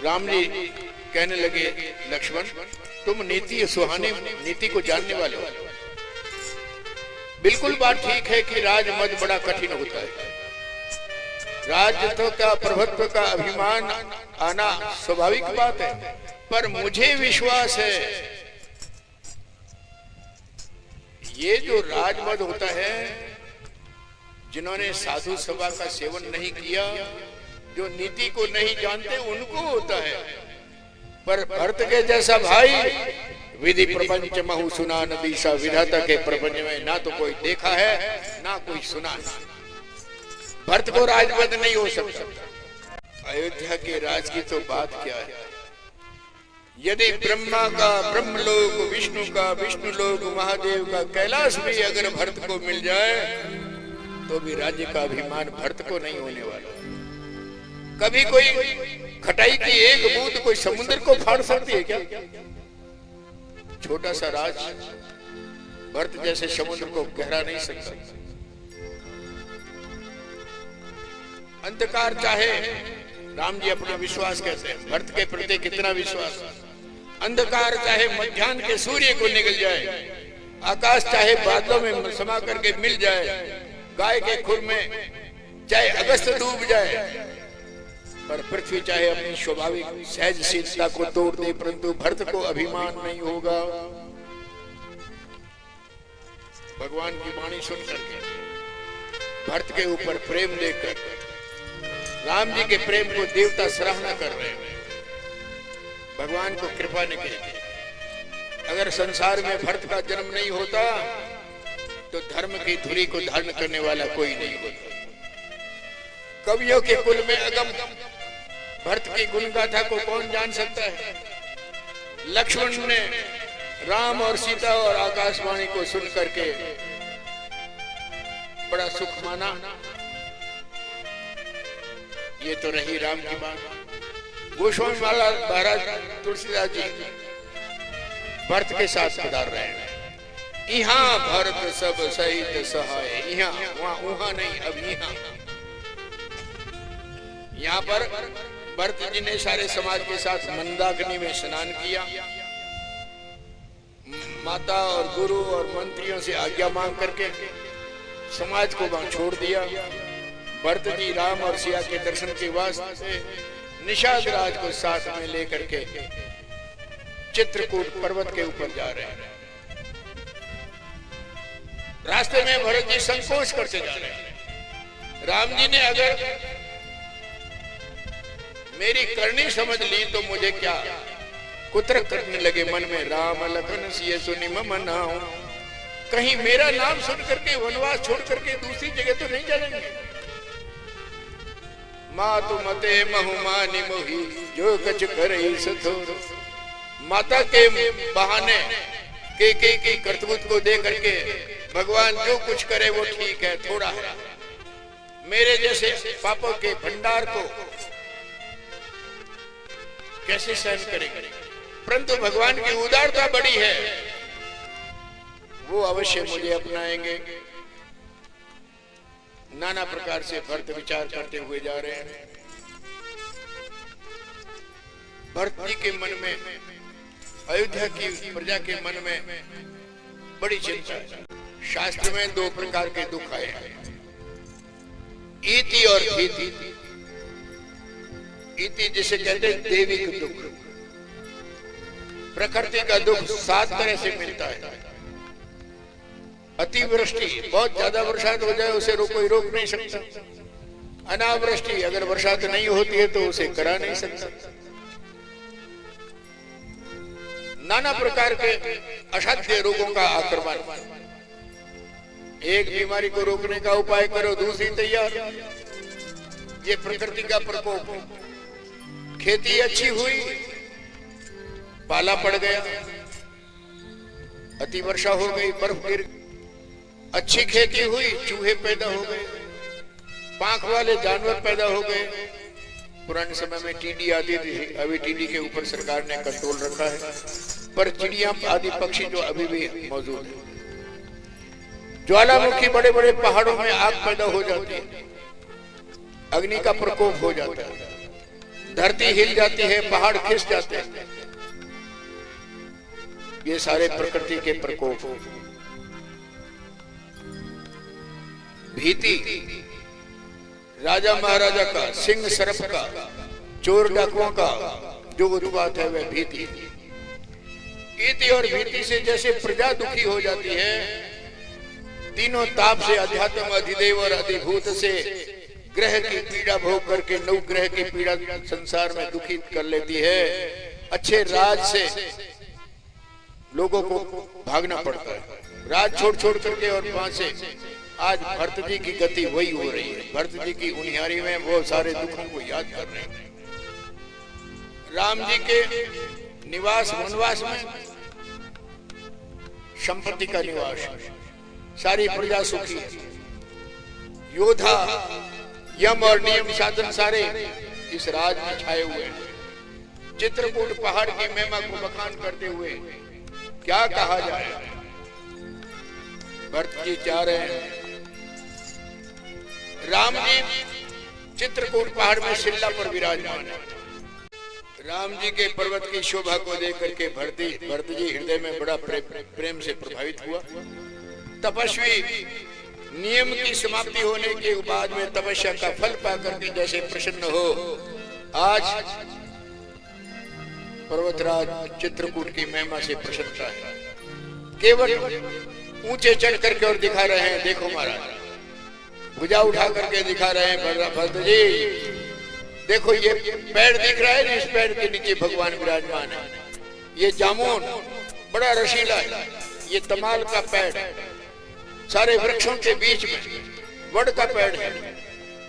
राम जी कहने लगे, लक्ष्मण तुम नीति सुहाने नीति को जानने वाले हो। बिल्कुल बात ठीक है कि राजमद बड़ा कठिन होता है। राज्य का प्रभुत्व का अभिमान आना स्वाभाविक बात है, पर मुझे विश्वास है ये जो राजमद होता है, जिन्होंने साधु सभा का सेवन नहीं किया, जो नीति को नहीं जानते, उनको होता है। पर भरत के जैसा भाई विधि प्रपंच महु सुना नदीसा, विधाता के प्रपंच में ना तो कोई देखा है ना कोई सुना है। भरत को राजमद नहीं हो सकता। अयोध्या के राज की तो बात क्या है। यदि ब्रह्मा का ब्रह्मलोक, विष्णु का विष्णुलोक, महादेव का कैलाश भी अगर भरत को मिल जाए तो भी राज्य का अभिमान भरत को नहीं होने वाला। कभी कोई खटाई की एक बूंद कोई समुद्र को फाड़ सकती है क्या? छोटा सा राज भरत जैसे समुद्र को गहरा नहीं सकता। अंधकार चाहे, राम जी अपना विश्वास कहते हैं, भरत के प्रति कितना विश्वास। अंधकार चाहे मध्याह्न के सूर्य को निकल जाए, आकाश चाहे बादलों में समा करके मिल जाए, गाय के खुर में चाहे अगस्त डूब जाए, पर पृथ्वी चाहे अपनी स्वाभाविक सहजशीलता को तोड़ दे, परंतु भरत को अभिमान नहीं होगा। भगवान की वाणी सुनकर के भरत के ऊपर प्रेम लेकर राम जी के प्रेम को देवता सराहना कर रहे हैं। भगवान को कृपा निकली। अगर संसार में भरत का जन्म नहीं होता तो धर्म की धुरी को धारण करने वाला कोई नहीं होता। कवियों के कुल में अगम भरत की गुण गाथा को कौन जान सकता है। लक्ष्मण ने राम और सीता और आकाशवाणी को सुन करके बड़ा सुख माना। ये तो रही राम की बात। गोस्वामी महाराज तुलसीदास जी भरत के साथ पधार रहे हैं। यहाँ भरत सब सहित सहाय, यहाँ वहां नहीं, अब यहाँ पर भरत जी ने सारे समाज के साथ मंदाकिनी में स्नान किया। माता और गुरु और मंत्रियों से आज्ञा मांग करके समाज को वहां छोड़ दिया। भरत जी राम और सिया के दर्शन के वास्ते निषाद राज को साथ में लेकर के चित्रकूट पर्वत के ऊपर जा रहे हैं। रास्ते में भरत जी संकोच करते जा रहे हैं। राम जी ने अगर मेरी करनी समझ ली तो मुझे क्या, कुतरक करने लगे मन में, राम लखन सिय सुनि मम नाम। कहीं मेरा नाम सुन करके वनवास छोड़ करके दूसरी जगह तो नहीं चलेंगे। मातु मते महुमानि मोहि जो कछ करई सथोर। माता के बहाने के कर्तव्य को दे करके भगवान जो कुछ करे वो ठीक है, थोड़ा है। मेरे जैसे पापों के भंडार को कैसे सहन करेंगे। परंतु भगवान की उदारता बड़ी है, वो अवश्य मुझे अपनाएंगे। नाना प्रकार से भरत विचार करते हुए जा रहे हैं। भरत जी के मन में, अयोध्या की प्रजा के मन में बड़ी चिंता है। शास्त्र में दो प्रकार के दुख आए हैं, इति और भीति। इति जिसे कहते हैं दैविक दुख। प्रकृति का दुख 7 तरह से मिलता है। अतिवृष्टि, बहुत ज्यादा बरसात हो जाए उसे कोई रोक नहीं सकता। अनावृष्टि, अगर बरसात नहीं होती है तो उसे करा नहीं सकता। नाना प्रकार के असाध्य रोगों का आक्रमण। एक बीमारी को रोकने का उपाय करो, दूसरी तैयार। ये प्रकृति का प्रकोप। खेती अच्छी हुई, पाला पड़ गया, अति वर्षा हो गई, बर्फ गिर। अच्छी खेती हुई, चूहे पैदा हो गए, पांख वाले जानवर पैदा हो गए। पुराने समय में टीडी आती थी, अभी टीडी के ऊपर सरकार ने कंट्रोल रखा है, पर चिड़िया आदि पक्षी जो अभी भी मौजूद है। ज्वालामुखी, बड़े बड़े पहाड़ों में आग पैदा हो जाती है, अग्नि का प्रकोप हो जाता है। धरती हिल जाती है, पहाड़ खिस जाते हैं। ये सारे प्रकृति के प्रकोप। भीति राजा महाराजा का, सिंह सरफ का, चोर डाकुओं का जो उत्पात है वह भीति। इति और भीति से जैसे प्रजा दुखी हो जाती है, तीनों ताप से, अध्यात्म, अधिदेव और अधिभूत से ग्रह की पीड़ा भोग करके नौ ग्रह की पीड़ा संसार में दुखी कर लेती है। अच्छे राज से लोगों को भागना पड़ता है, राज छोड़ छोड़ करके, और वहां से आज भरत जी की गति वही हो रही है। भरत जी की उनियारी में वो सारे दुखों को याद कर रहे हैं। राम जी के निवास वनवास में संपत्ति का निवास, सारी प्रजा सुखी है। योद्धा, यम और नियम साधन सारे इस राज में छाए हुए हैं। चित्रकूट पहाड़ की महिमा को बखान करते हुए क्या कहा जाए। भरत जी जा रहे हैं, राम जी चित्रकूट पहाड़ में शिला पर विराजमान है। राम जी के पर्वत की शोभा को देख करके भरत जी हृदय में बड़ा प्रेम से प्रभावित हुआ। तपस्वी नियम की समाप्ति होने के बाद में तपस्या का फल पाकर के जैसे प्रसन्न हो, आज पर्वतराज चित्रकूट की महिमा से प्रसन्नता है। केवल ऊंचे चढ़ करके और दिखा रहे हैं, देखो महाराज, भुजा उठा करके दिखा रहे हैं भरत जी, देखो ये पेड़ दिख रहा है, इस पेड़ के नीचे भगवान विराजमान है। ये जामुन बड़ा रसीला है, ये तमाल का पेड़ है, सारे वृक्षों के बीच में वड का पेड़ है,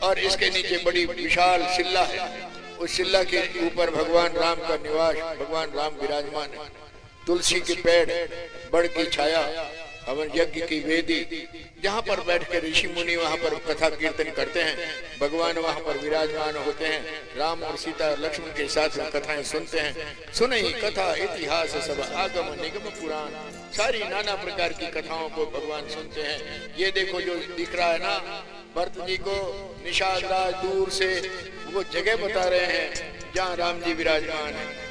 और इसके नीचे बड़ी विशाल शिला है। उस शिला के ऊपर भगवान राम का निवास, भगवान राम विराजमान है। तुलसी के पेड़, बड़ की छाया, हवन यज्ञ की वेदी, जहाँ पर बैठ के ऋषि मुनि वहां पर कथा कीर्तन करते हैं, भगवान वहां पर विराजमान होते हैं। राम और सीता और लक्ष्मण के साथ कथाएं सुनते हैं। सुने ही कथा इतिहास सब आगम निगम पुराण, सारी नाना प्रकार की कथाओं को भगवान सुनते हैं। ये देखो जो दिख रहा है ना, भरत जी को निषाद राज दूर से वो जगह बता रहे हैं जहाँ राम जी विराजमान है।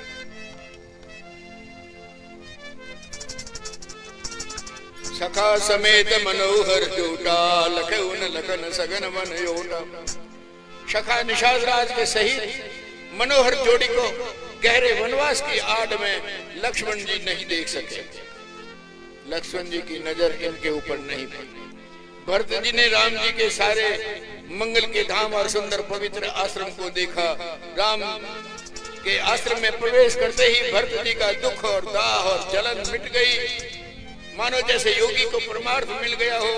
सखा समेत मनोहर जोटा, लखन लखन सगन मन योटा। सखा निषाद राज के सहित मनोहर जोड़ी को गहरे वनवास की आड़ में लक्ष्मण जी नहीं देख सके। लक्ष्मण जी की नजर इनके ऊपर नहीं पड़ी। भरत जी ने राम जी के सारे मंगल के धाम और सुंदर पवित्र आश्रम को देखा। राम के आश्रम में प्रवेश करते ही भरत जी का दुख और दाह और जलन मिट गई, मानो जैसे योगी को परमार्थ मिल गया हो।